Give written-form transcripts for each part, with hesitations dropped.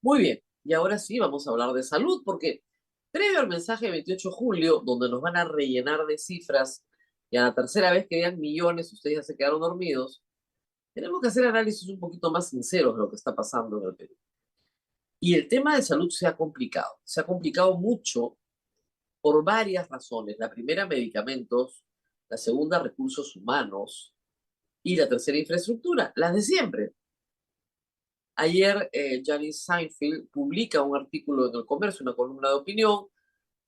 Muy bien, y ahora sí vamos a hablar de salud, porque previo al mensaje de 28 de julio, donde nos van a rellenar de cifras, y a la tercera vez que vean millones, ustedes ya se quedaron dormidos, tenemos que hacer análisis un poquito más sinceros de lo que está pasando en el Perú. Y el tema de salud se ha complicado mucho por varias razones. La primera, medicamentos, la segunda, recursos humanos, y la tercera, infraestructura, las de siempre. Ayer, Janice Seinfeld publica un artículo en El Comercio, una columna de opinión,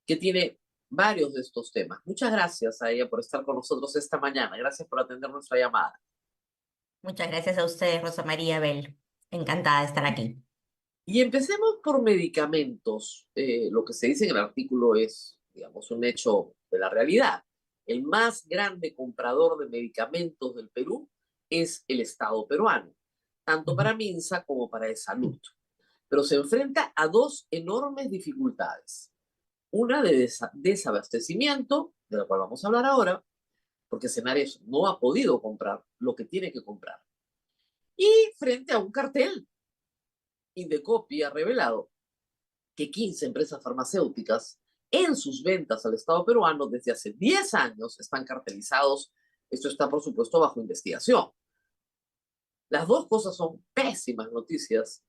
que tiene varios de estos temas. Muchas gracias a ella por estar con nosotros esta mañana. Gracias por atender nuestra llamada. Muchas gracias a ustedes, Rosa María Bel. Encantada de estar aquí. Y empecemos por medicamentos. Lo que se dice en el artículo es, digamos, un hecho de la realidad. El más grande comprador de medicamentos del Perú es el Estado peruano, tanto Ujú. para Minsa como para de salud. Pero se enfrenta a dos enormes dificultades. Una de desabastecimiento, de la cual vamos a hablar ahora, porque Cenares no ha podido comprar lo que tiene que comprar. Y frente a un cartel, Indecopi ha revelado que 15 empresas farmacéuticas en sus ventas al Estado peruano desde hace 10 años están cartelizados. Esto está, por supuesto, bajo investigación. Las dos cosas son pésimas noticias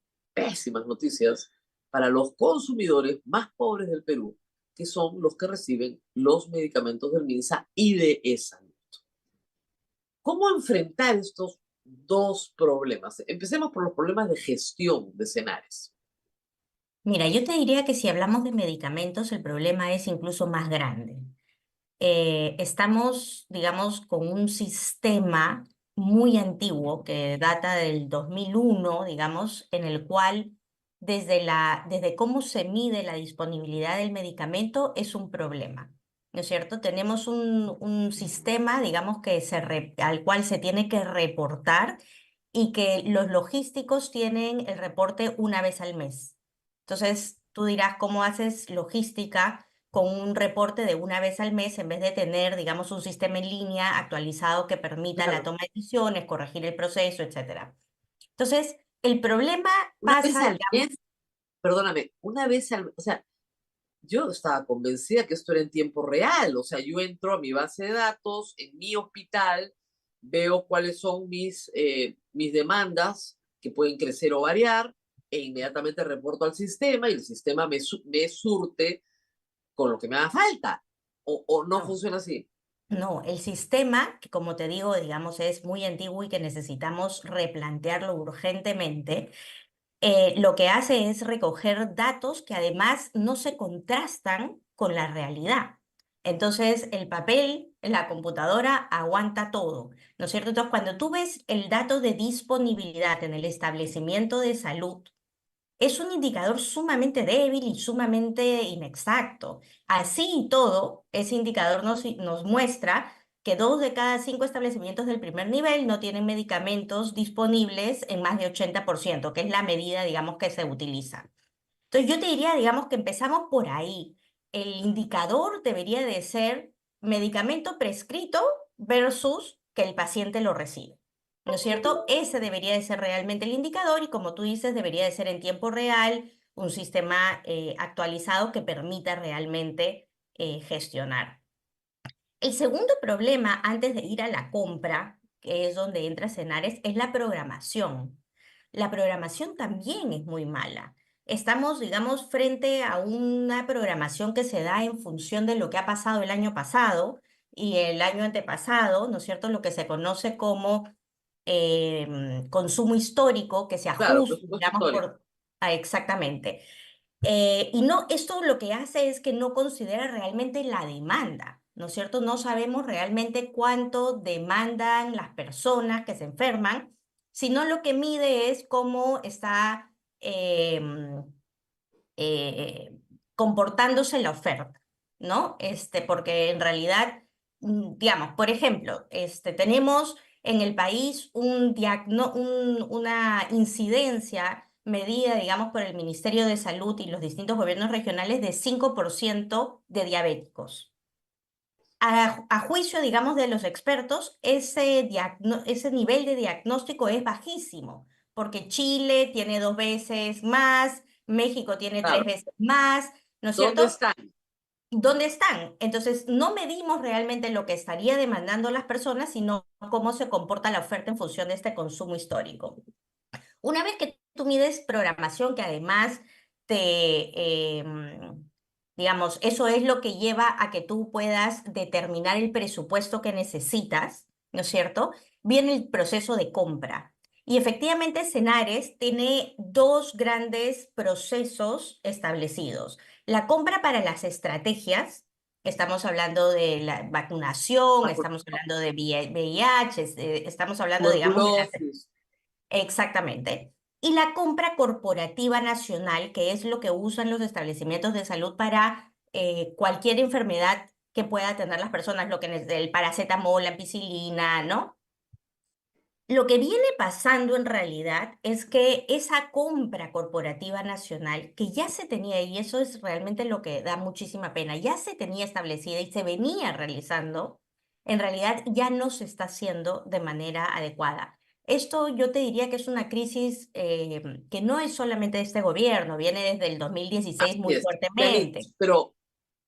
para los consumidores más pobres del Perú, que son los que reciben los medicamentos del MINSA y de esa. ¿Cómo enfrentar estos dos problemas? Empecemos por los problemas de gestión de Cenares. Mira, yo te diría que si hablamos de medicamentos, el problema es incluso más grande. Estamos, digamos, con un sistema muy antiguo que data del 2001, digamos, en el cual desde cómo se mide la disponibilidad del medicamento es un problema, ¿no es cierto? Tenemos un sistema, digamos, al cual se tiene que reportar y que los logísticos tienen el reporte una vez al mes. Entonces, tú dirás, ¿cómo haces logística con un reporte de una vez al mes en vez de tener, digamos, un sistema en línea actualizado que permita la Claro. toma de decisiones, corregir el proceso, etcétera? Entonces, el problema Una vez pasa, al digamos, mes, perdóname, una vez al mes, o sea, yo estaba convencida que esto era en tiempo real, o sea, yo entro a mi base de datos, en mi hospital, veo cuáles son mis demandas que pueden crecer o variar, e inmediatamente reporto al sistema y el sistema me surte con lo que me haga falta. O no no. funciona así. No, el sistema, que como te digo, digamos, es muy antiguo y que necesitamos replantearlo urgentemente, lo que hace es recoger datos que además no se contrastan con la realidad. Entonces, el papel, la computadora aguanta todo, ¿no es cierto? Entonces, cuando tú ves el dato de disponibilidad en el establecimiento de salud, es un indicador sumamente débil y sumamente inexacto. Así y todo, ese indicador nos muestra que 2 de cada 5 establecimientos del primer nivel no tienen medicamentos disponibles en más de 80%, que es la medida, digamos, que se utiliza. Entonces, yo te diría, digamos, que empezamos por ahí. El indicador debería de ser medicamento prescrito versus que el paciente lo recibe. ¿No es cierto? Ese debería de ser realmente el indicador y como tú dices, debería de ser en tiempo real, un sistema actualizado que permita realmente gestionar. El segundo problema antes de ir a la compra, que es donde entra Cenares, es la programación. La programación también es muy mala. Estamos, digamos, frente a una programación que se da en función de lo que ha pasado el año pasado y el año antepasado, ¿no es cierto? Lo que se conoce como consumo histórico, que se Claro, ajusta, presupuesto digamos, histórico. exactamente. Y no, esto lo que hace es que no considera realmente la demanda, ¿no es cierto? No sabemos realmente cuánto demandan las personas que se enferman, sino lo que mide es cómo está eh, comportándose la oferta, ¿no? Porque en realidad, digamos, por ejemplo, tenemos en el país una incidencia medida, digamos, por el Ministerio de Salud y los distintos gobiernos regionales de 5% de diabéticos. A juicio, digamos, de los expertos, ese nivel de diagnóstico es bajísimo, porque Chile tiene 2 veces más, México tiene tres Claro, veces más, ¿no es ¿dónde cierto? están? ¿Dónde están? Entonces, no medimos realmente lo que estaría demandando las personas, sino cómo se comporta la oferta en función de este consumo histórico. Una vez que tú mides programación, que además digamos, eso es lo que lleva a que tú puedas determinar el presupuesto que necesitas, ¿no es cierto? Viene el proceso de compra. Y efectivamente, Cenares tiene dos grandes procesos establecidos. La compra para las estrategias, estamos hablando de la vacunación, estamos hablando de VIH, estamos hablando, digamos, de las. Tuberculosis. Exactamente. Y la compra corporativa nacional, que es lo que usan los establecimientos de salud para cualquier enfermedad que pueda tener las personas, lo que es el paracetamol, la ampicilina, ¿no? Lo que viene pasando en realidad es que esa compra corporativa nacional, que ya se tenía, y eso es realmente lo que da muchísima pena, ya se tenía establecida y se venía realizando, en realidad ya no se está haciendo de manera adecuada. Esto yo te diría que es una crisis que no es solamente de este gobierno, viene desde el 2016 Así muy es. Yani, fuertemente. pero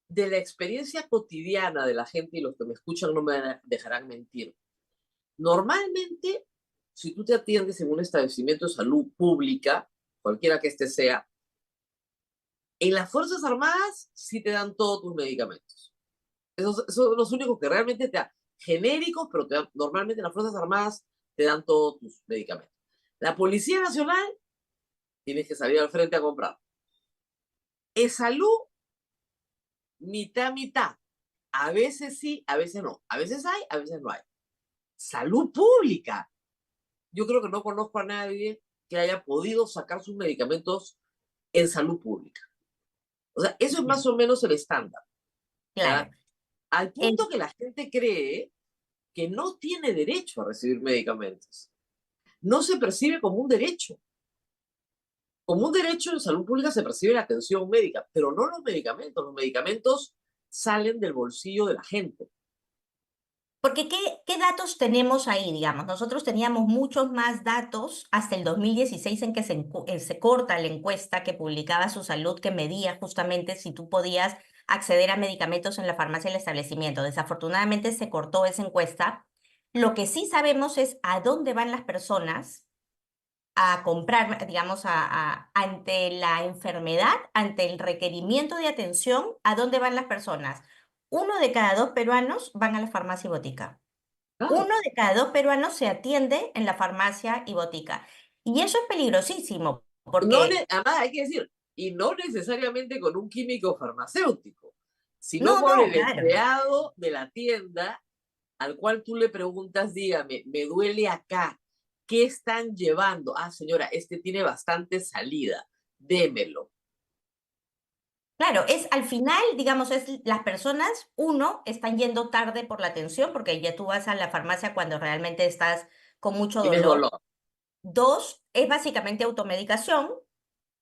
de la experiencia cotidiana de la gente, y los que me escuchan no me dejarán mentir, normalmente, si tú te atiendes en un establecimiento de salud pública, cualquiera que este sea, en las Fuerzas Armadas sí te dan todos tus medicamentos. Esos son los únicos que realmente te dan genéricos, pero normalmente en las Fuerzas Armadas te dan todos tus medicamentos. La Policía Nacional tienes que salir al frente a comprar. En salud, mitad, mitad. A veces sí, a veces no. A veces hay, a veces no hay. Salud pública. Yo creo que no conozco a nadie que haya podido sacar sus medicamentos en salud pública. O sea, eso es más o menos el estándar, Claro. ¿ya? Al punto que la gente cree que no tiene derecho a recibir medicamentos. No se percibe como un derecho. Como un derecho en salud pública se percibe la atención médica, pero no los medicamentos. Los medicamentos salen del bolsillo de la gente. Porque ¿qué datos tenemos ahí, digamos? Nosotros teníamos muchos más datos hasta el 2016 en que se corta la encuesta que publicaba Su Salud, que medía justamente si tú podías acceder a medicamentos en la farmacia del establecimiento. Desafortunadamente se cortó esa encuesta. Lo que sí sabemos es a dónde van las personas a comprar, digamos, ante la enfermedad, ante el requerimiento de atención, a dónde van las personas. 1 de cada 2 peruanos van a la farmacia y botica. Claro. 1 de cada 2 peruanos se atiende en la farmacia y botica. Y eso es peligrosísimo, No, porque además hay que decir, y no necesariamente con un químico farmacéutico, sino no, con no, el claro. empleado de la tienda al cual tú le preguntas, dígame, me duele acá, ¿qué están llevando? Ah, señora, este tiene bastante salida, démelo. Claro, es al final, digamos, es las personas, están yendo tarde por la atención, porque ya tú vas a la farmacia cuando realmente estás con mucho Tienes dolor. dolor. 2, es básicamente automedicación,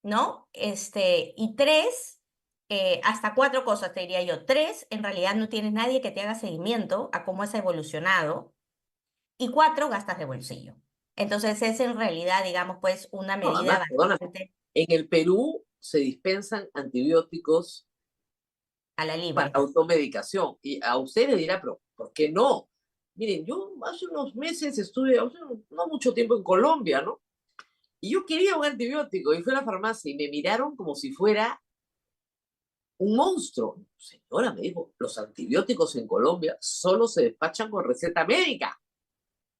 ¿no? Y 3, hasta 4 cosas te diría yo. 3, en realidad no tienes nadie que te haga seguimiento a cómo has evolucionado. Y 4, gastas de bolsillo. Entonces es en realidad, digamos, pues una No, medida además, perdóname, bastante en el Perú se dispensan antibióticos a la para libre. automedicación. Y a usted le dirá, pero ¿por qué no? Miren, yo hace unos meses estuve, hace no mucho tiempo en Colombia, ¿no? Y yo quería un antibiótico y fui a la farmacia y me miraron como si fuera un monstruo. Señora, me dijo, los antibióticos en Colombia solo se despachan con receta médica.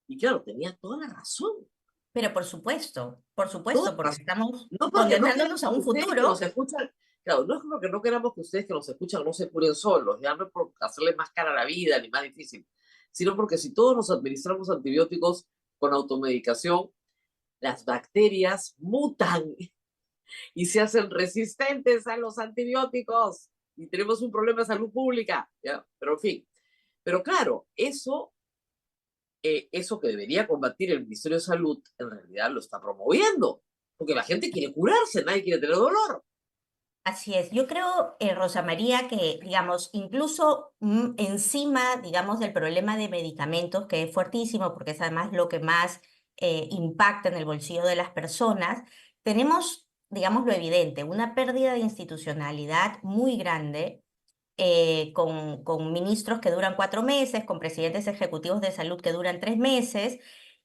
Y claro, tenía toda la razón. Pero por Toda supuesto, la porque razón. estamos No porque no condenándonos queramos a que un ustedes que nos futuro. escuchan, claro, no es porque no queramos que ustedes que nos escuchan no se curen solos, ya no es por hacerles más cara la vida ni más difícil, sino porque si todos nos administramos antibióticos con automedicación, las bacterias mutan y se hacen resistentes a los antibióticos y tenemos un problema de salud pública, ¿ya? Pero en fin, pero claro, eso que debería combatir el Ministerio de Salud, en realidad lo está promoviendo, porque la gente quiere curarse, nadie quiere tener dolor. Así es. Yo creo, Rosa María, que, digamos, incluso encima, digamos, del problema de medicamentos, que es fuertísimo, porque es además lo que más impacta en el bolsillo de las personas, tenemos digamos, lo evidente, una pérdida de institucionalidad muy grande, con ministros que duran 4 meses, con presidentes ejecutivos de salud que duran 3 meses,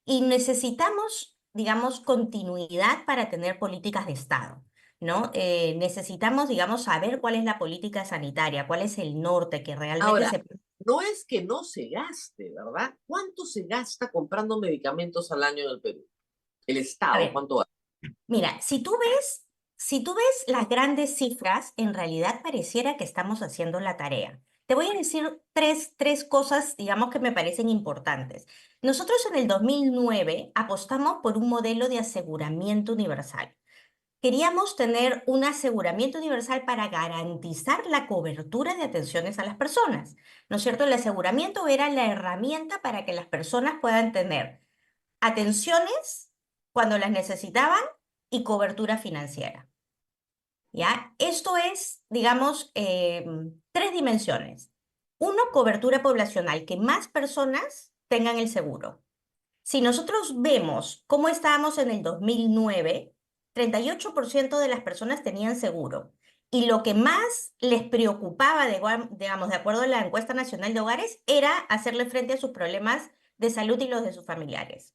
y necesitamos, digamos, continuidad para tener políticas de Estado, ¿no? Necesitamos, digamos, saber cuál es la política sanitaria, cuál es el norte, que realmente Ahora, se... no es que no se gaste, ¿verdad? ¿Cuánto se gasta comprando medicamentos al año en el Perú? El A Estado, ver, ¿cuánto gasta? mira, si tú ves las grandes cifras, en realidad pareciera que estamos haciendo la tarea. Te voy a decir tres cosas, digamos, que me parecen importantes. Nosotros en el 2009 apostamos por un modelo de aseguramiento universal. Queríamos tener un aseguramiento universal para garantizar la cobertura de atenciones a las personas. ¿No es cierto? El aseguramiento era la herramienta para que las personas puedan tener atenciones cuando las necesitaban y cobertura financiera. ¿Ya? Esto es, digamos, 3 dimensiones. Uno, cobertura poblacional, que más personas tengan el seguro. Si nosotros vemos cómo estábamos en el 2009, 38% de las personas tenían seguro. Y lo que más les preocupaba, digamos, de acuerdo a la encuesta nacional de hogares, era hacerle frente a sus problemas de salud y los de sus familiares.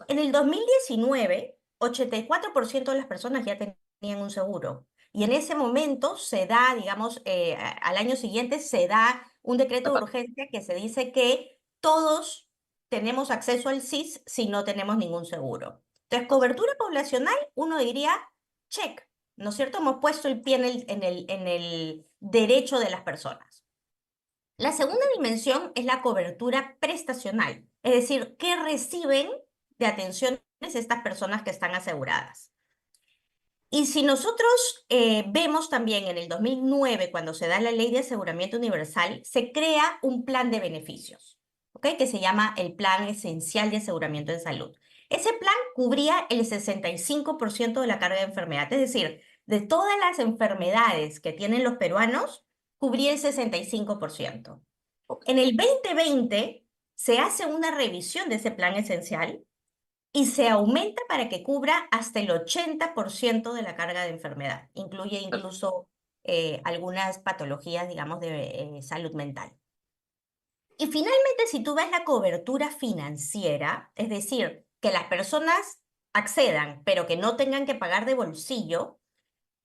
En el 2019, 84% de las personas ya tenían un seguro. Y en ese momento se da, digamos, al año siguiente se da un decreto de urgencia que se dice que todos tenemos acceso al SIS si no tenemos ningún seguro. Entonces, cobertura poblacional, uno diría, check, ¿no es cierto? Hemos puesto el pie en el derecho de las personas. La segunda dimensión es la cobertura prestacional, es decir, ¿qué reciben de atenciones estas personas que están aseguradas? Y si nosotros vemos también en el 2009, cuando se da la Ley de Aseguramiento Universal, se crea un plan de beneficios, ¿ok? Que se llama el Plan Esencial de Aseguramiento en Salud. Ese plan cubría el 65% de la carga de enfermedad, es decir, de todas las enfermedades que tienen los peruanos, cubría el 65%. Ok, En el 2020 se hace una revisión de ese plan esencial y se aumenta para que cubra hasta el 80% de la carga de enfermedad. Incluye perfecto. incluso algunas patologías, digamos, de salud mental. Y finalmente, si tú ves la cobertura financiera, es decir, que las personas accedan, pero que no tengan que pagar de bolsillo,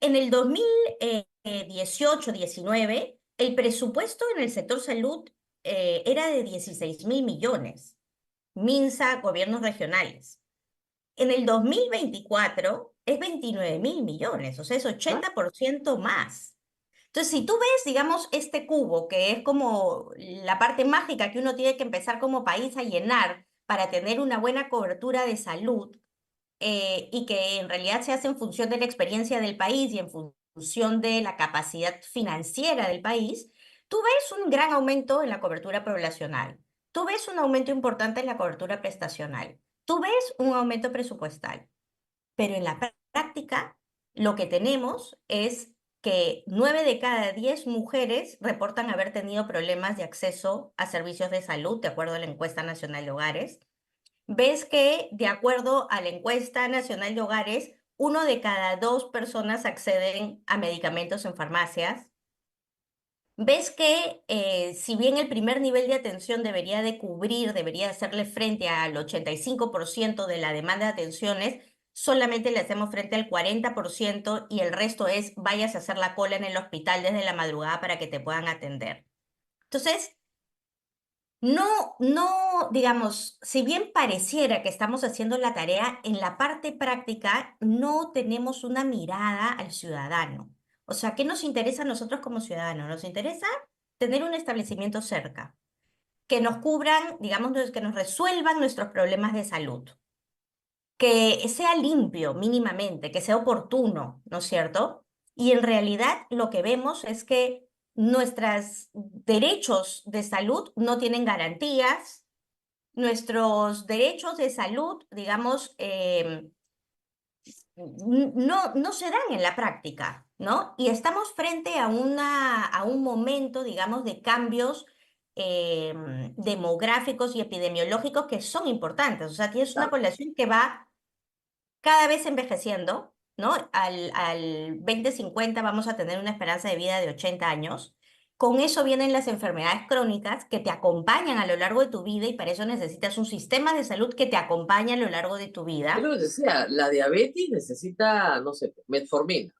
en el 2018-19, el presupuesto en el sector salud era de 16.000 millones, MINSA, gobiernos regionales. En el 2024 es 29.000 millones, o sea, es ¿Ah? 80% más. Entonces, si tú ves, digamos, este cubo, que es como la parte mágica que uno tiene que empezar como país a llenar para tener una buena cobertura de salud, y que en realidad se hace en función de la experiencia del país y en función de la capacidad financiera del país, tú ves un gran aumento en la cobertura poblacional, tú ves un aumento importante en la cobertura prestacional, tú ves un aumento presupuestal, pero en la práctica lo que tenemos es que 9 de cada 10 mujeres reportan haber tenido problemas de acceso a servicios de salud, de acuerdo a la encuesta nacional de hogares. Ves que, de acuerdo a la encuesta nacional de hogares, 1 de cada 2 personas acceden a medicamentos en farmacias. Ves que, si bien el primer nivel de atención debería de cubrir, debería hacerle frente al 85% de la demanda de atenciones, solamente le hacemos frente al 40% y el resto es vayas a hacer la cola en el hospital desde la madrugada para que te puedan atender. Entonces, no, digamos, si bien pareciera que estamos haciendo la tarea, en la parte práctica no tenemos una mirada al ciudadano. O sea, ¿qué nos interesa a nosotros como ciudadanos? Nos interesa tener un establecimiento cerca, que nos cubran, digamos, que nos resuelvan nuestros problemas de salud, que sea limpio mínimamente, que sea oportuno, ¿no es cierto? Y en realidad lo que vemos es que nuestros derechos de salud no tienen garantías, nuestros derechos de salud, digamos, no se dan en la práctica, ¿no? Y estamos frente a un momento, digamos, de cambios demográficos y epidemiológicos que son importantes. O sea, tienes una Claro. población que va cada vez envejeciendo, ¿no? Al 2050 vamos a tener una esperanza de vida de 80 años. Con eso vienen las enfermedades crónicas que te acompañan a lo largo de tu vida y para eso necesitas un sistema de salud que te acompañe a lo largo de tu Es lo vida. que decía, la diabetes necesita, no sé, metformina.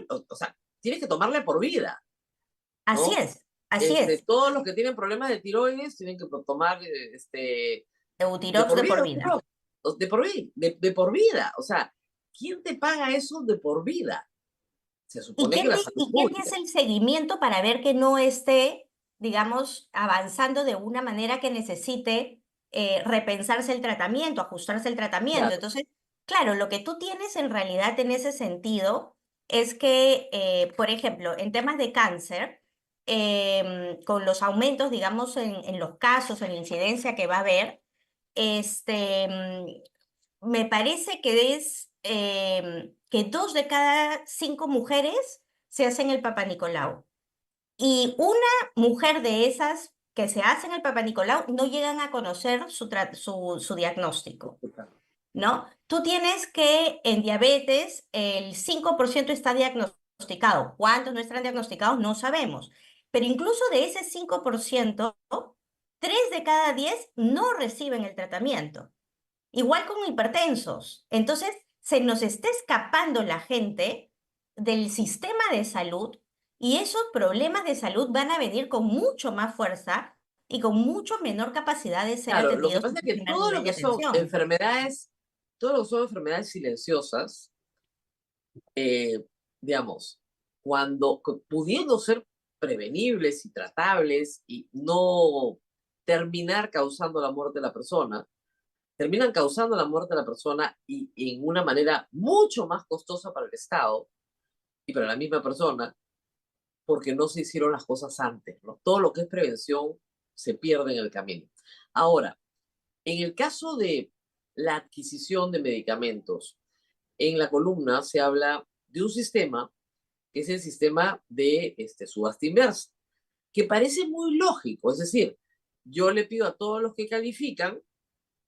O sea, tienes que tomarla por vida, Así ¿no? es, así es. Todos los que tienen problemas de tiroides tienen que tomar de Eutirox por de por vida, vida. de por vida, de por vida. O sea, ¿quién te paga eso de por vida? Se supone que la salud ¿Y quién te pública. hace el seguimiento para ver que no esté, digamos, avanzando de una manera que necesite repensarse el tratamiento, ajustarse el tratamiento? Claro, Entonces, claro, lo que tú tienes en realidad en ese sentido es que, por ejemplo, en temas de cáncer, con los aumentos, digamos, en los casos, en la incidencia que va a haber, me parece que es que 2 de cada 5 mujeres se hacen el Papa Nicolau. Y una mujer de esas que se hacen el Papa Nicolau no llegan a conocer su diagnóstico, ¿no? Tú tienes que en diabetes el 5% está diagnosticado. ¿Cuántos no están diagnosticados? No sabemos. Pero incluso de ese 5%, 3 de cada 10 no reciben el tratamiento. Igual con hipertensos. Entonces, se nos está escapando la gente del sistema de salud y esos problemas de salud van a venir con mucho más fuerza y con mucho menor capacidad de ser claro. Lo que atendidos pasa en es un que primer nivel de atención. todo lo que son enfermedades silenciosas, digamos, pudiendo ser prevenibles y tratables y no terminar causando la muerte de la persona, terminan causando la muerte de la persona y en una manera mucho más costosa para el Estado y para la misma persona, porque no se hicieron las cosas antes, ¿no? Todo lo que es prevención se pierde en el camino. Ahora, en el caso de la adquisición de medicamentos, en la columna se habla de un sistema que es el sistema de subasta inversa, que parece muy lógico, es decir, yo le pido a todos los que califican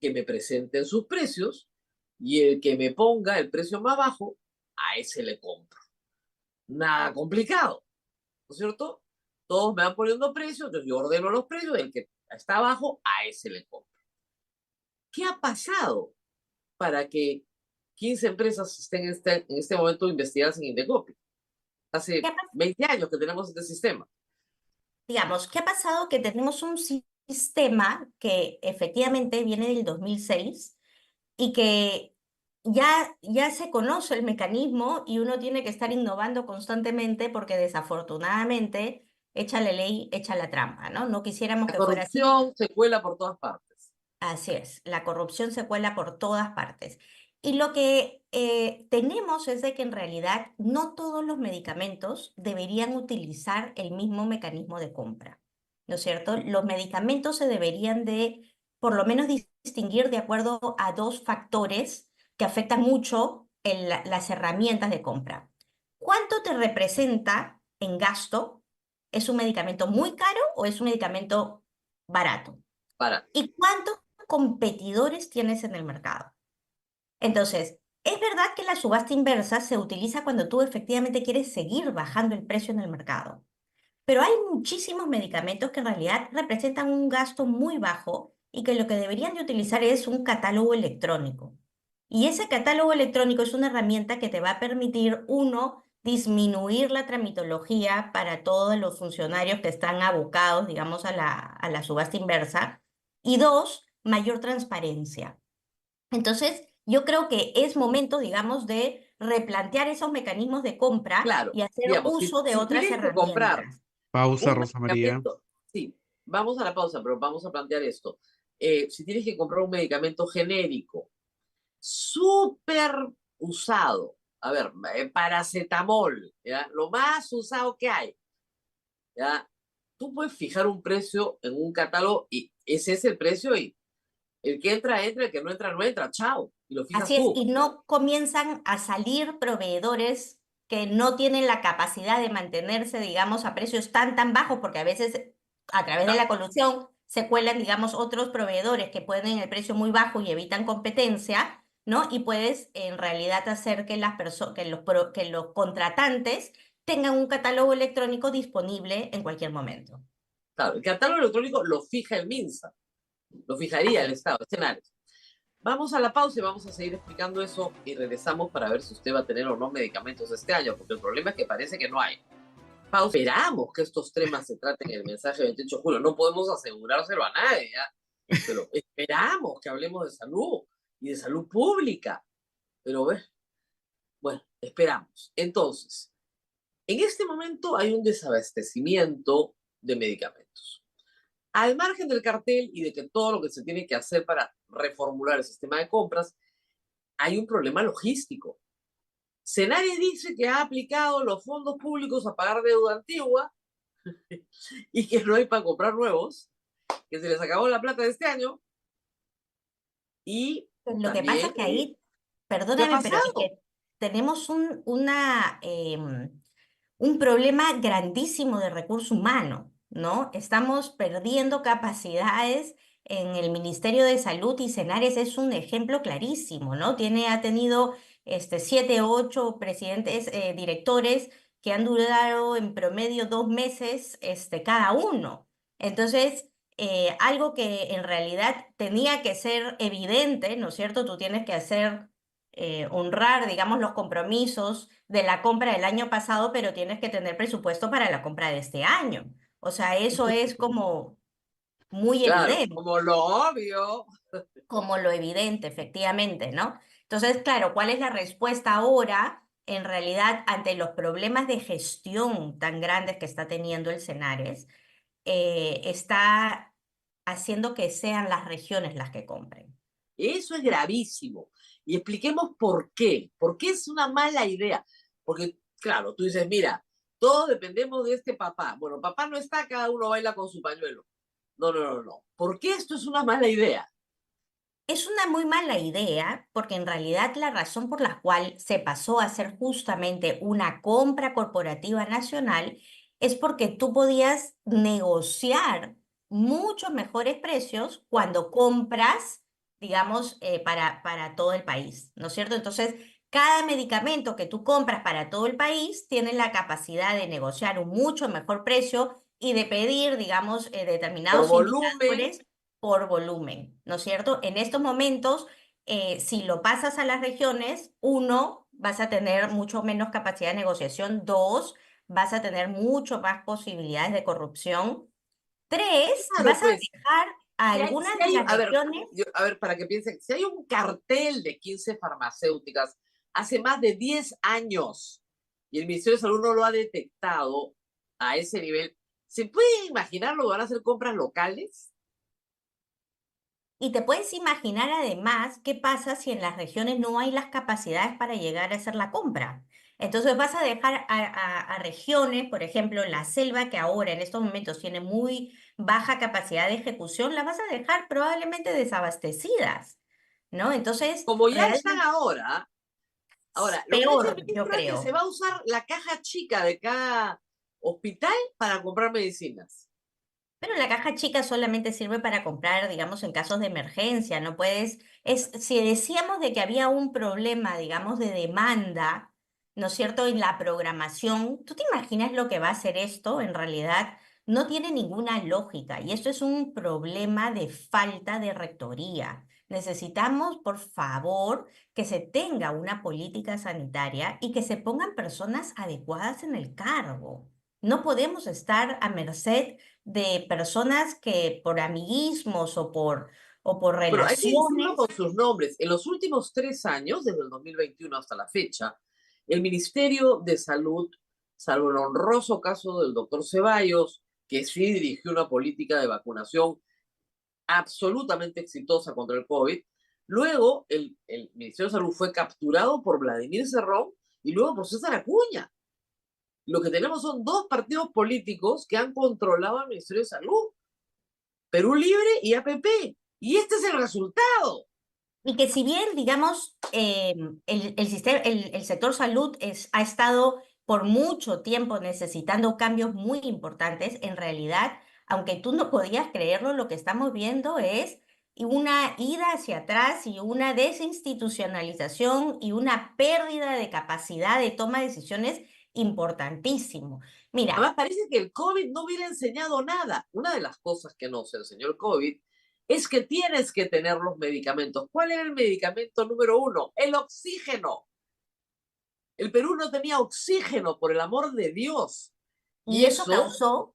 que me presenten sus precios y el que me ponga el precio más bajo, a ese le compro. Nada complicado, ¿no es cierto? Todos me van poniendo precios, entonces yo ordeno los precios, el que está abajo, a ese le compro. ¿Qué ha pasado para que 15 empresas estén en este momento investigadas en Indecopi? ¿Qué Hace ha pas- 20 años que tenemos este sistema. digamos, ¿qué ha pasado? Que tenemos un sistema que efectivamente viene del 2006 y que ya se conoce el mecanismo y uno tiene que estar innovando constantemente porque desafortunadamente echa la ley, echa la trampa, ¿no? No quisiéramos La que fuera así. corrupción se cuela por todas partes. Así es, la corrupción se cuela por todas partes. Y lo que tenemos es de que en realidad no todos los medicamentos deberían utilizar el mismo mecanismo de compra, ¿no es cierto? Los medicamentos se deberían de, por lo menos, distinguir de acuerdo a 2 factores que afectan mucho las herramientas de compra. ¿Cuánto te representa en gasto? ¿Es un medicamento muy caro o es un medicamento barato? Para, ¿Y cuántos competidores tienes en el mercado? Entonces, es verdad que la subasta inversa se utiliza cuando tú efectivamente quieres seguir bajando el precio en el mercado, pero hay muchísimos medicamentos que en realidad representan un gasto muy bajo y que lo que deberían de utilizar es un catálogo electrónico. Y ese catálogo electrónico es una herramienta que te va a permitir, uno, disminuir la tramitología para todos los funcionarios que están abocados, digamos, a la subasta inversa, y dos, mayor transparencia. Entonces, yo creo que es momento, digamos, de replantear esos mecanismos de compra claro, y hacer digamos, uso de si otras tienes que comprar herramientas. Pausa, un Rosa María. medicamento, sí, vamos a la pausa, pero vamos a plantear esto. Si tienes que comprar un medicamento genérico, súper usado, a ver, paracetamol, ¿ya? Lo más usado que hay, ¿ya? Tú puedes fijar un precio en un catálogo y ese es el precio y el que entra, entra, el que no entra, no entra, chao, y lo fijas Así es, tú. y no comienzan a salir proveedores que no tienen la capacidad de mantenerse, digamos, a precios tan bajos, porque a veces a través de Ah, la colusión se cuelan, digamos, otros proveedores que ponen el precio muy bajo y evitan competencia, ¿no? Y puedes en realidad hacer que que los contratantes tengan un catálogo electrónico disponible en cualquier momento. Claro, el catálogo electrónico lo fija el MINSA, lo fijaría el Así. Estado, escenarios. Vamos a la pausa y vamos a seguir explicando eso y regresamos para ver si usted va a tener o no medicamentos este año, porque el problema es que parece que no hay. Pausa. Esperamos que estos temas se traten en el mensaje del 28 de julio. No podemos asegurárselo a nadie, ¿ya? Pero esperamos que hablemos de salud y de salud pública. Pero bueno, esperamos. Entonces, en este momento hay un desabastecimiento de medicamentos. Al margen del cartel y de que todo lo que se tiene que hacer para reformular el sistema de compras, hay un problema logístico. Cenares dice que ha aplicado los fondos públicos a pagar deuda antigua y que no hay para comprar nuevos, que se les acabó la plata de este año y Pues lo que pasa también, es que ahí, ¿qué ha perdóname, pero es pasado? que tenemos un problema grandísimo de recurso humano, ¿no? Estamos perdiendo capacidades en el Ministerio de Salud y Senares es un ejemplo clarísimo, ¿no? Ha tenido 7, 8 presidentes, directores que han durado en promedio 2 meses, cada uno. Entonces, algo que en realidad tenía que ser evidente, ¿no es cierto? Tú tienes que honrar, digamos, los compromisos de la compra del año pasado, pero tienes que tener presupuesto para la compra de este año. O sea, eso es como muy Claro, evidente, como lo obvio. como lo evidente, efectivamente, ¿no? Entonces, claro, ¿cuál es la respuesta ahora? En realidad, ante los problemas de gestión tan grandes que está teniendo el Senares, está haciendo que sean las regiones las que compren. Eso es gravísimo. Y expliquemos por qué. ¿Por qué es una mala idea? Porque, claro, tú dices, mira, todos dependemos de este papá. Bueno, papá no está, cada uno baila con su pañuelo. No, no, no, no. ¿Por qué esto es una mala idea? Es una muy mala idea porque en realidad la razón por la cual se pasó a ser justamente una compra corporativa nacional es porque tú podías negociar muchos mejores precios cuando compras, digamos, para todo el país, ¿no es cierto? Entonces, cada medicamento que tú compras para todo el país tiene la capacidad de negociar un mucho mejor precio y de pedir, digamos, Por determinados volumen. indicadores por volumen, ¿no es cierto? En estos momentos, si lo pasas a las regiones, uno, vas a tener mucho menos capacidad de negociación, dos, vas a tener mucho más posibilidades de corrupción, tres, Claro, vas a pues, dejar a algunas si de hay, las regiones. a ver, para que piensen, si hay un cartel de 15 farmacéuticas hace más de 10 años y el Ministerio de Salud no lo ha detectado a ese nivel, ¿se puede imaginar lo que van a hacer compras locales? Y te puedes imaginar además qué pasa si en las regiones no hay las capacidades para llegar a hacer la compra. Entonces vas a dejar a regiones, por ejemplo, la selva, que ahora en estos momentos tiene muy baja capacidad de ejecución, la vas a dejar probablemente desabastecidas, ¿no? Entonces, Como ya están realmente ahora, es ahora, lo que ha dicho el peor, yo ministro es que se creo. va a usar la caja chica de cada hospital para comprar medicinas. Pero la caja chica solamente sirve para comprar, digamos, en casos de emergencia, no puedes, si decíamos de que había un problema, digamos, de demanda, ¿no es cierto?, en la programación, ¿tú te imaginas lo que va a hacer esto? En realidad no tiene ninguna lógica y esto es un problema de falta de rectoría. Necesitamos, por favor, que se tenga una política sanitaria y que se pongan personas adecuadas en el cargo. No podemos estar a merced de personas que por amiguismos o por Bueno, hay que decirlo relaciones. con sus nombres. En los últimos 3 años, desde el 2021 hasta la fecha, el Ministerio de Salud, salvo el honroso caso del doctor Ceballos, que sí dirigió una política de vacunación absolutamente exitosa contra el COVID, luego el Ministerio de Salud fue capturado por Vladimir Cerrón y luego por César Acuña. Lo que tenemos son dos partidos políticos que han controlado al Ministerio de Salud, Perú Libre y APP. Y este es el resultado. Y que si bien, digamos, el sector salud ha estado por mucho tiempo necesitando cambios muy importantes, en realidad, aunque tú no podías creerlo, lo que estamos viendo es y una ida hacia atrás y una desinstitucionalización y una pérdida de capacidad de toma de decisiones importantísimo. Mira, Además, parece que el COVID no hubiera enseñado nada. Una de las cosas que nos enseñó el COVID es que tienes que tener los medicamentos. ¿Cuál era el medicamento número uno? El oxígeno. El Perú no tenía oxígeno, por el amor de Dios. y Y eso eso causó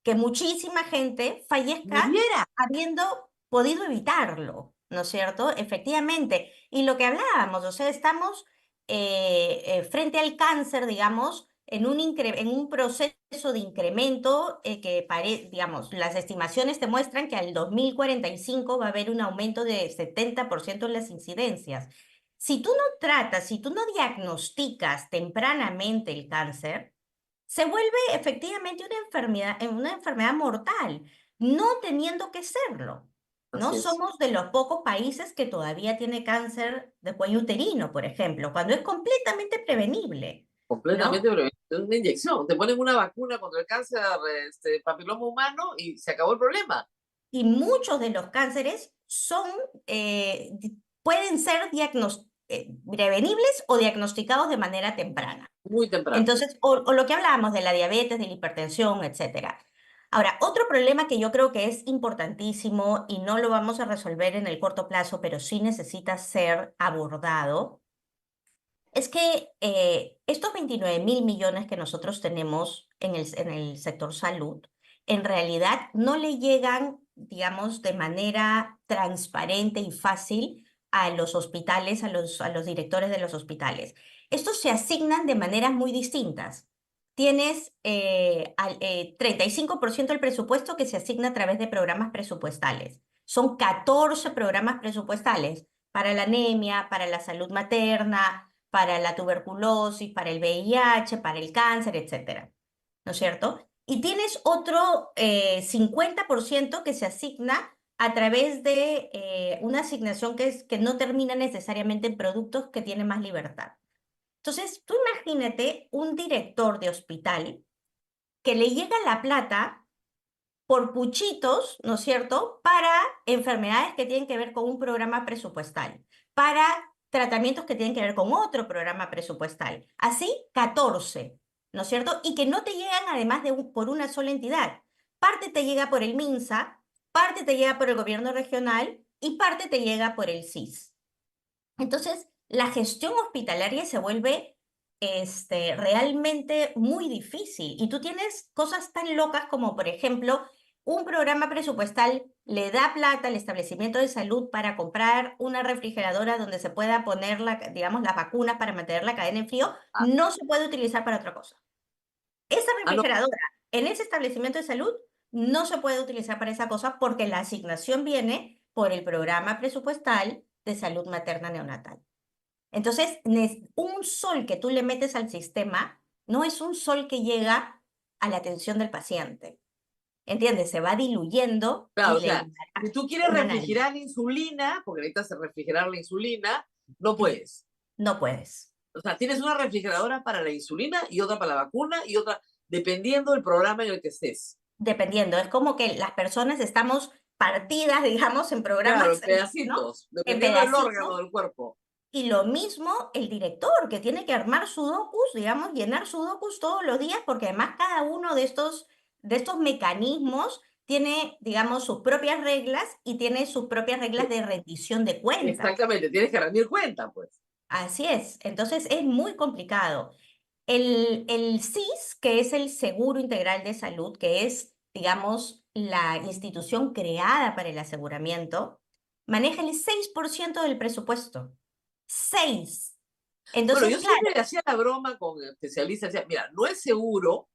que muchísima gente fallezca muriera. habiendo podido evitarlo, ¿no es cierto? Efectivamente. Y lo que hablábamos, o sea, estamos frente al cáncer, digamos, en un proceso de incremento digamos, las estimaciones te muestran que al 2045 va a haber un aumento de 70% en las incidencias. Si tú no tratas, si tú no diagnosticas tempranamente el cáncer, se vuelve efectivamente una enfermedad mortal, no teniendo que serlo. ¿No? Así es. Somos de los pocos países que todavía tiene cáncer de cuello uterino, por ejemplo, cuando es completamente prevenible, Completamente, ¿no? pero es una inyección. Te ponen una vacuna contra el cáncer, papiloma humano y se acabó el problema. Y muchos de los cánceres pueden ser prevenibles o diagnosticados de manera temprana. Muy temprano. Entonces, o lo que hablábamos de la diabetes, de la hipertensión, etcétera. Ahora, otro problema que yo creo que es importantísimo y no lo vamos a resolver en el corto plazo, pero sí necesita ser abordado, es que estos 29.000 millones que nosotros tenemos en el sector salud, en realidad no le llegan, digamos, de manera transparente y fácil a los hospitales, a los directores de los hospitales. Estos se asignan de maneras muy distintas. Tienes 35% del presupuesto que se asigna a través de programas presupuestales. Son 14 programas presupuestales para la anemia, para la salud materna, para la tuberculosis, para el VIH, para el cáncer, etcétera, ¿no es cierto? Y tienes otro 50% que se asigna a través de una asignación que no termina necesariamente en productos que tienen más libertad. Entonces, tú imagínate un director de hospital que le llega la plata por puchitos, ¿no es cierto?, para enfermedades que tienen que ver con un programa presupuestal, para tratamientos que tienen que ver con otro programa presupuestal. Así, 14, ¿no es cierto? Y que no te llegan además por una sola entidad. Parte te llega por el MINSA, parte te llega por el gobierno regional y parte te llega por el SIS. Entonces, la gestión hospitalaria se vuelve realmente muy difícil. Y tú tienes cosas tan locas como, por ejemplo, un programa presupuestal le da plata al establecimiento de salud para comprar una refrigeradora donde se pueda poner, digamos, las vacunas para mantener la cadena en frío, Ah, no se puede utilizar para otra cosa. Esa no, refrigeradora en ese establecimiento de salud no se puede utilizar para esa cosa porque la asignación viene por el programa presupuestal de salud materna neonatal. Entonces, un sol que tú le metes al sistema no es un sol que llega a la atención del paciente. ¿Entiendes? Se va diluyendo claro, y o le sea, si llegará tú quieres una nariz. refrigerar insulina, porque necesitas refrigerar la insulina, no puedes. No puedes. O sea, tienes una refrigeradora para la insulina y otra para la vacuna y otra, dependiendo del programa en el que estés. Dependiendo. Es como que las personas estamos partidas, digamos, en Claro, programas, en ¿no? pedacitos, En dependiendo del órgano pedacitos. del cuerpo. Y lo mismo el director, que tiene que armar sudokus, digamos, llenar sudokus todos los días, porque además cada uno de estos mecanismos tiene, digamos, sus propias reglas y tiene sus propias reglas de rendición de cuentas. Exactamente, tienes que rendir cuenta, pues. Así es. Entonces es muy complicado. El SIS, que es el Seguro Integral de Salud, que es, digamos, la institución creada para el aseguramiento, maneja el 6% del presupuesto. 6. Bueno, Entonces, yo claro, siempre hacía la broma con especialistas, decía, mira, no es seguro,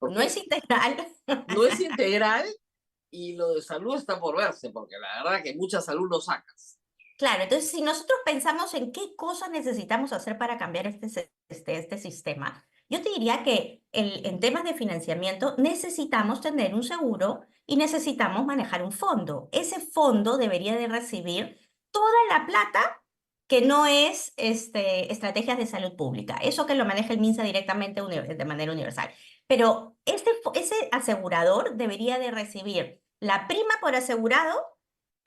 no es porque integral. no es integral y lo de salud está por verse, porque la verdad que mucha salud no sacas. Claro, entonces si nosotros pensamos en qué cosas necesitamos hacer para cambiar este sistema, yo te diría que en temas de financiamiento necesitamos tener un seguro y necesitamos manejar un fondo. Ese fondo debería de recibir toda la plata que no es estrategias de salud pública, eso que lo maneja el MINSA directamente de manera universal. Pero ese asegurador debería de recibir la prima por asegurado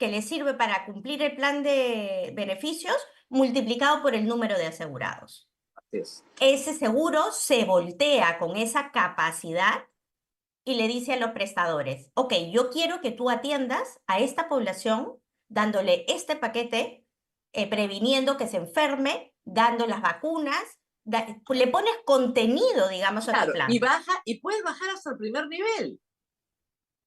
que le sirve para cumplir el plan de beneficios multiplicado por el número de asegurados. Así es. Ese seguro se voltea con esa capacidad y le dice a los prestadores, ok, yo quiero que tú atiendas a esta población dándole este paquete, previniendo que se enferme, dando las vacunas, le pones contenido, digamos, a tu Claro, y plan. baja, y puedes bajar hasta el primer nivel.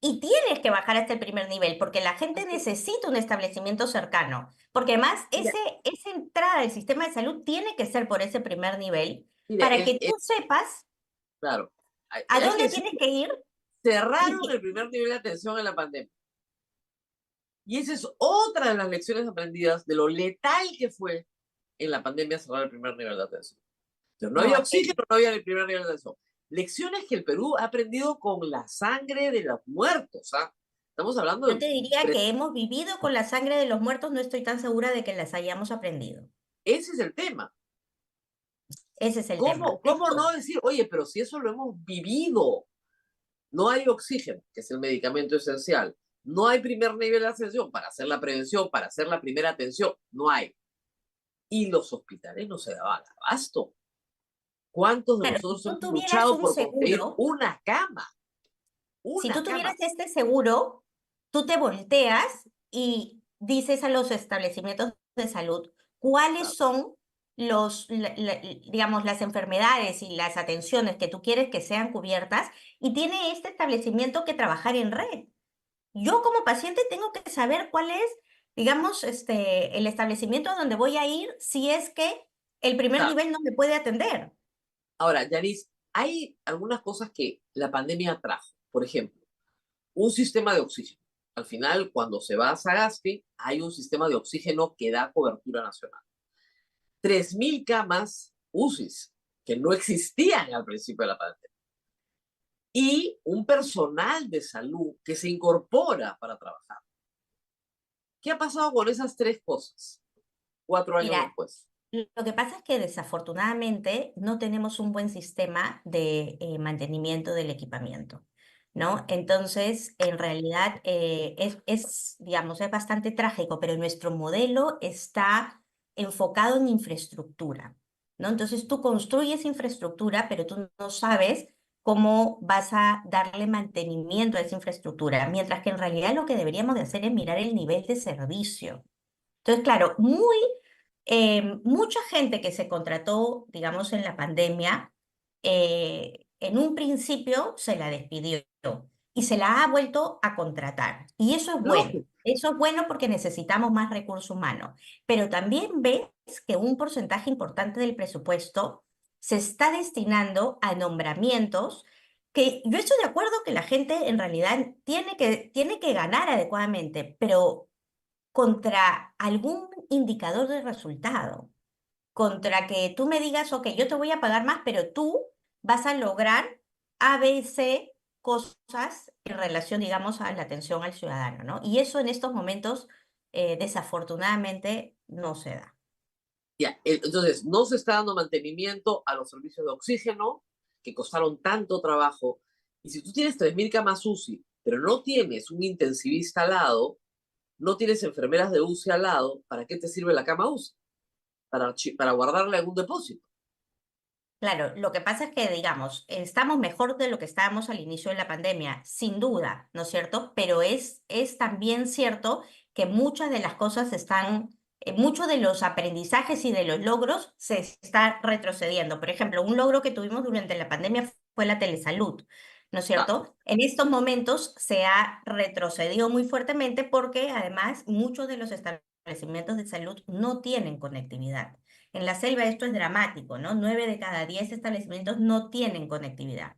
Y tienes que bajar hasta el primer nivel, porque la gente Así es. necesita un establecimiento cercano. Porque además, Mira, esa entrada al sistema de salud tiene que ser por ese primer nivel, mire, para que tú sepas claro, a hay que dónde decir, tienes que ir y cerraron el primer nivel de atención en la pandemia. Y esa es otra de las lecciones aprendidas de lo letal que fue en la pandemia cerrar el primer nivel de atención. Entonces, no no, había oxígeno, no había el primer nivel de atención. Lecciones que el Perú ha aprendido con la sangre de los muertos. ¿Ah? Estamos hablando yo de... te diría que hemos vivido con la sangre de los muertos, no estoy tan segura de que las hayamos aprendido. Ese es el tema. Ese es el tema. ¿Cómo no decir, oye, pero si eso lo hemos vivido? No hay oxígeno, que es el medicamento esencial. No hay primer nivel de atención para hacer la prevención, para hacer la primera atención. No hay. Y los hospitales no se daban abasto. ¿Cuántos de Claro, si nosotros tú hemos tuvieras luchado un por conseguir seguro, una cama? si tú Una tuvieras cama. este seguro, tú te volteas y dices a los establecimientos de salud cuáles Claro. son digamos, las enfermedades y las atenciones que tú quieres que sean cubiertas y tiene este establecimiento que trabajar en red. Yo como paciente tengo que saber cuál es, digamos, el establecimiento a donde voy a ir si es que el primer Claro. nivel no me puede atender. Ahora, Yanis, hay algunas cosas que la pandemia trajo. Por ejemplo, un sistema de oxígeno. Al final, cuando se va a Sagasti, hay un sistema de oxígeno que da cobertura nacional. 3.000 camas UCIs que no existían al principio de la pandemia. Y un personal de salud que se incorpora para trabajar. ¿Qué ha pasado con esas tres cosas 4 años Mira, después? lo que pasa es que desafortunadamente no tenemos un buen sistema de mantenimiento del equipamiento, ¿no? Entonces, en realidad digamos, es bastante trágico, pero nuestro modelo está enfocado en infraestructura, ¿no? Entonces, tú construyes infraestructura, pero tú no sabes cómo vas a darle mantenimiento a esa infraestructura, mientras que en realidad lo que deberíamos de hacer es mirar el nivel de servicio. Entonces, claro, mucha gente que se contrató, digamos, en la pandemia, en un principio se la despidió y se la ha vuelto a contratar. Y eso es bueno. Lógico. Eso es bueno porque necesitamos más recursos humanos. Pero también ves que un porcentaje importante del presupuesto se está destinando a nombramientos que yo estoy de acuerdo que la gente en realidad tiene que ganar adecuadamente, pero contra algún indicador de resultado, contra que tú me digas, ok, yo te voy a pagar más, pero tú vas a lograr A, B, C cosas en relación, digamos, a la atención al ciudadano, ¿no? Y eso en estos momentos, desafortunadamente, no se da. Ya, entonces, no se está dando mantenimiento a los servicios de oxígeno que costaron tanto trabajo. Y si tú tienes 3.000 camas UCI, pero no tienes un intensivista al lado, no tienes enfermeras de UCI al lado, ¿para qué te sirve la cama UCI? Para guardarla en un depósito. Claro, lo que pasa es que, digamos, estamos mejor de lo que estábamos al inicio de la pandemia, sin duda, ¿no es cierto? Pero es también cierto que muchas de las cosas muchos de los aprendizajes y de los logros se está retrocediendo. Por ejemplo, un logro que tuvimos durante la pandemia fue la telesalud, ¿no es Ah, cierto? En estos momentos se ha retrocedido muy fuertemente porque además muchos de los establecimientos de salud no tienen conectividad. En la selva esto es dramático, ¿no? 9 de cada 10 establecimientos no tienen conectividad.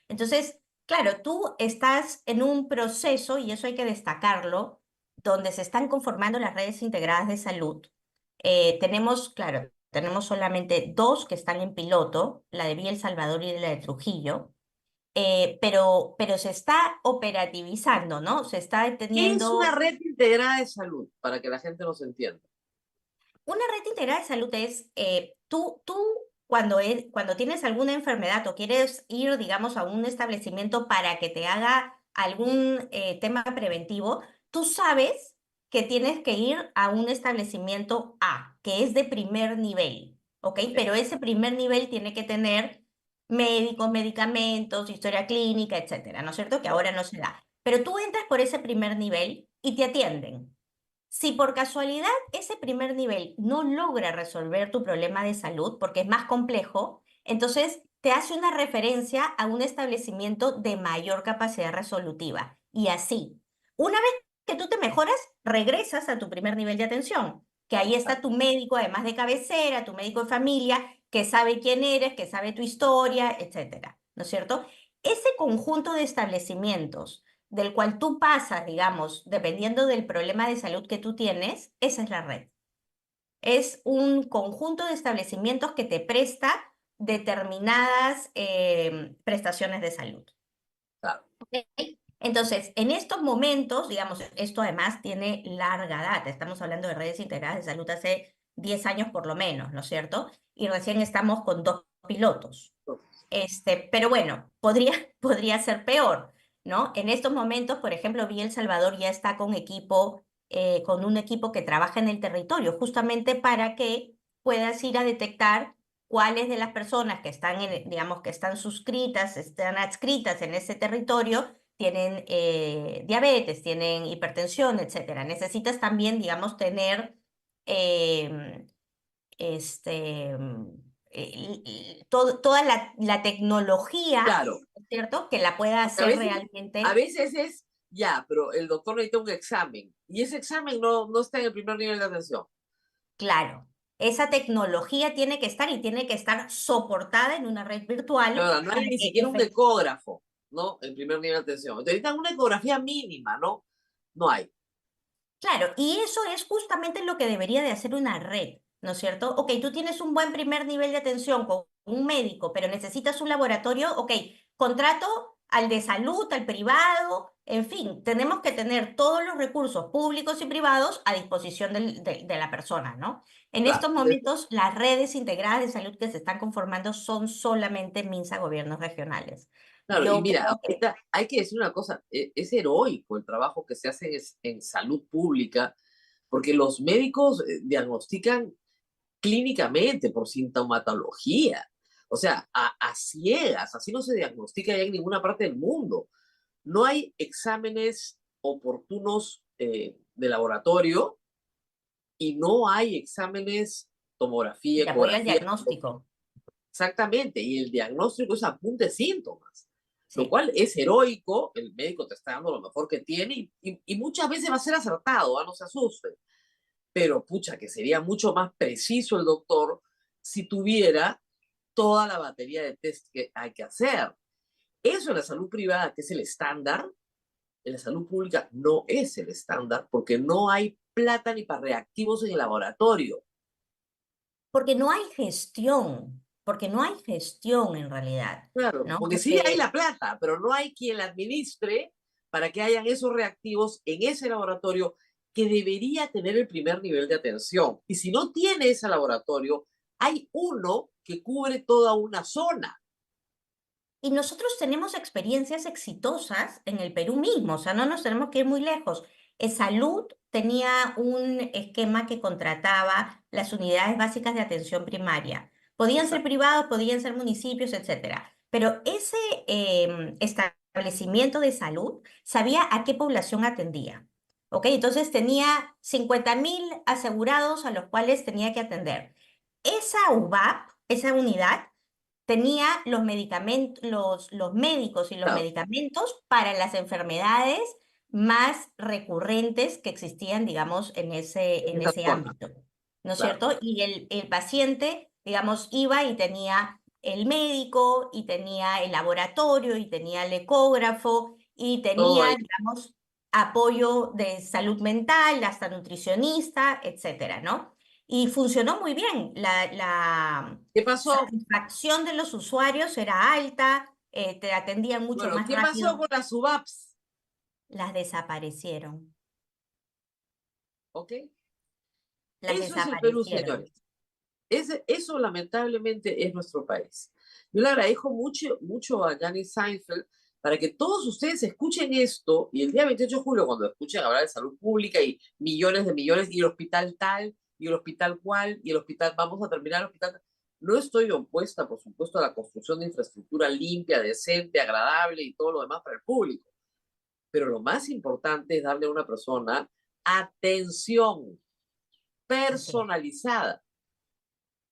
Entonces, claro, tú estás en un proceso, y eso hay que destacarlo, donde se están conformando las redes integradas de salud. Claro, tenemos solamente dos que están en piloto, la de Villa El Salvador y la de Trujillo, pero se está operativizando, ¿no? Se está ¿qué es una teniendo. red integrada de salud? Para que la gente nos entienda. Una red integrada de salud es, tú cuando tienes alguna enfermedad o quieres ir, digamos, a un establecimiento para que te haga algún tema preventivo, tú sabes que tienes que ir a un establecimiento A, que es de primer nivel, ¿ok? Ok, Pero ese primer nivel tiene que tener médicos, medicamentos, historia clínica, etcétera, ¿no es cierto? Que claro, ahora no se da. Pero tú entras por ese primer nivel y te atienden. Si por casualidad ese primer nivel no logra resolver tu problema de salud porque es más complejo, entonces te hace una referencia a un establecimiento de mayor capacidad resolutiva. Y así, una vez que tú te mejoras, regresas a tu primer nivel de atención, que ahí está tu médico, además de cabecera, tu médico de familia, que sabe quién eres, que sabe tu historia, etcétera, ¿no es cierto? Ese conjunto de establecimientos del cual tú pasas, digamos, dependiendo del problema de salud que tú tienes, esa es la red. Es un conjunto de establecimientos que te presta determinadas prestaciones de salud. claro, ¿Ok? Entonces, en estos momentos, digamos, esto además tiene larga data. Estamos hablando de redes integradas de salud hace 10 años por lo menos, ¿no es cierto? Y recién estamos con 2 pilotos. Pero bueno, podría ser peor, ¿no? En estos momentos, por ejemplo, Vía El Salvador ya está con un equipo que trabaja en el territorio, justamente para que puedas ir a detectar cuáles de las personas que están digamos, que están suscritas, están adscritas en ese territorio, tienen diabetes, tienen hipertensión, etcétera. Necesitas también, digamos, tener em, este, toda la tecnología, claro. ¿cierto? Que la pueda Porque hacer a realmente veces es, ya, pero el doctor necesita un examen y ese examen no está en el primer nivel de atención. claro. Esa tecnología tiene que estar y tiene que estar soportada en una red virtual Ahora, no para hay ni que siquiera un ecógrafo, ¿no? El primer nivel de atención. Necesitan una ecografía mínima, ¿no? No hay. Claro, y eso es justamente lo que debería de hacer una red, ¿no es cierto? Ok, tú tienes un buen primer nivel de atención con un médico, pero necesitas un laboratorio, ok, contrato al de salud, al privado, en fin, tenemos que tener todos los recursos públicos y privados a disposición de la persona, ¿no? En Claro. estos momentos, las redes integradas de salud que se están conformando son solamente MINSA gobiernos regionales. Claro, y Yo mira, creo que ahorita hay que decir una cosa, es heroico el trabajo que se hace en salud pública, porque los médicos diagnostican clínicamente por sintomatología, o sea, a ciegas, así no se diagnostica ya en ninguna parte del mundo. No hay exámenes oportunos de laboratorio y no hay exámenes, tomografía, de apoyo al ecografía, diagnóstico, exactamente, y el diagnóstico es apunte síntomas, lo sí. cual es heroico, el médico te está dando lo mejor que tiene y muchas veces va a ser acertado, no se asusten, pero pucha, que sería mucho más preciso el doctor si tuviera toda la batería de test que hay que hacer. Eso en la salud privada, que es el estándar, en la salud pública no es el estándar porque no hay plata ni para reactivos en el laboratorio. Porque no hay gestión en realidad, Claro, ¿no? porque sí hay Porque, la plata, pero no hay quien la administre para que hayan esos reactivos en ese laboratorio que debería tener el primer nivel de atención. Y si no tiene ese laboratorio, hay uno que cubre toda una zona. y nosotros tenemos experiencias exitosas en el Perú mismo, o sea, no nos tenemos que ir muy lejos. Salud tenía un esquema que contrataba las unidades básicas de atención primaria. Podían ser Exacto. privados, podían ser municipios, etcétera. Pero ese establecimiento de salud sabía a qué población atendía. ¿Ok? Entonces tenía 50.000 asegurados a los cuales tenía que atender. Esa UBAP, esa unidad, tenía los medicamentos, los médicos y los Claro, medicamentos para las enfermedades más recurrentes que existían, digamos, en en esa ese zona. ámbito, ¿no es Claro, cierto? Y el paciente, digamos, iba y tenía el médico, y tenía el laboratorio, y tenía el ecógrafo, y todo ahí. tenía, digamos, apoyo de salud mental, hasta nutricionista, etcétera, ¿no? Y funcionó muy bien. La ¿Qué pasó? satisfacción de los usuarios era alta, te atendían mucho Bueno, más ¿qué pasó rápido. con las UBAPs? Las desaparecieron, ¿Ok? las Eso es el Perú, desaparecieron. señores. Eso lamentablemente es nuestro país. Yo le agradezco mucho a Gianni Seinfeld para que todos ustedes escuchen esto y el día 28 de julio, cuando escuchen hablar de salud pública y millones, y el hospital tal, y el hospital cual, y el hospital, vamos a terminar el hospital. No estoy opuesta, por supuesto, a la construcción de infraestructura limpia, decente, agradable y todo lo demás para el público. Pero lo más importante es darle a una persona atención Así es. personalizada.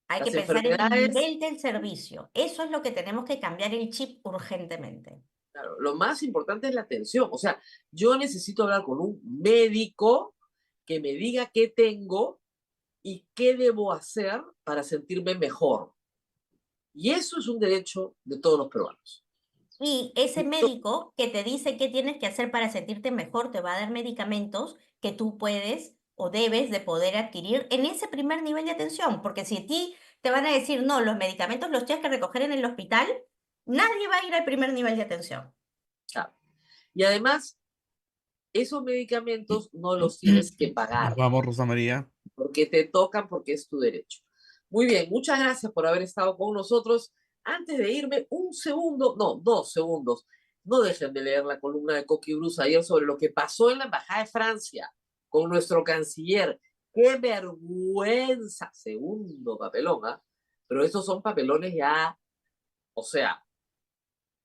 Hay que Las pensar en el enfermedades, nivel del servicio. Eso es lo que tenemos que cambiar el chip urgentemente. claro, lo más importante es la atención. O sea, yo necesito hablar con un médico que me diga qué tengo y qué debo hacer para sentirme mejor. Y eso es un derecho de todos los peruanos. Y ese médico que te dice qué tienes que hacer para sentirte mejor, te va a dar medicamentos que tú puedes o debes de poder adquirir en ese primer nivel de atención. Porque si a ti te van a decir, no, los medicamentos los tienes que recoger en el hospital, nadie va a ir al primer nivel de atención. Claro. Y además, esos medicamentos no los tienes que Nos pagar, vamos, Rosa María. porque te tocan, porque es tu derecho. Muy bien, muchas gracias por haber estado con nosotros. Antes de irme, un segundo, no, 2 segundos. No dejen de leer la columna de Coqui Bruce ayer sobre lo que pasó en la Embajada de Francia con nuestro canciller. ¡Qué vergüenza! Segundo papelón, ¿ah? Pero estos son papelones ya, o sea,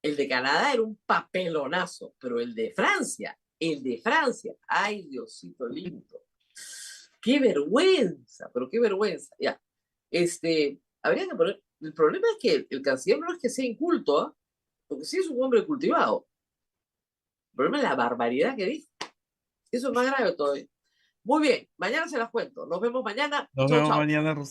el de Canadá era un papelonazo, pero el de Francia, ay, Diosito lindo. ¡Qué vergüenza! Pero qué vergüenza. Ya, habría que poner. El problema es que el canciller no es que sea inculto, ¿ah? Porque sí es un hombre cultivado. El problema es la barbaridad que dijo. Eso es más grave todavía. Muy bien, mañana se las cuento. Nos vemos mañana. Nos Chau, vemos chau. mañana, Rosa.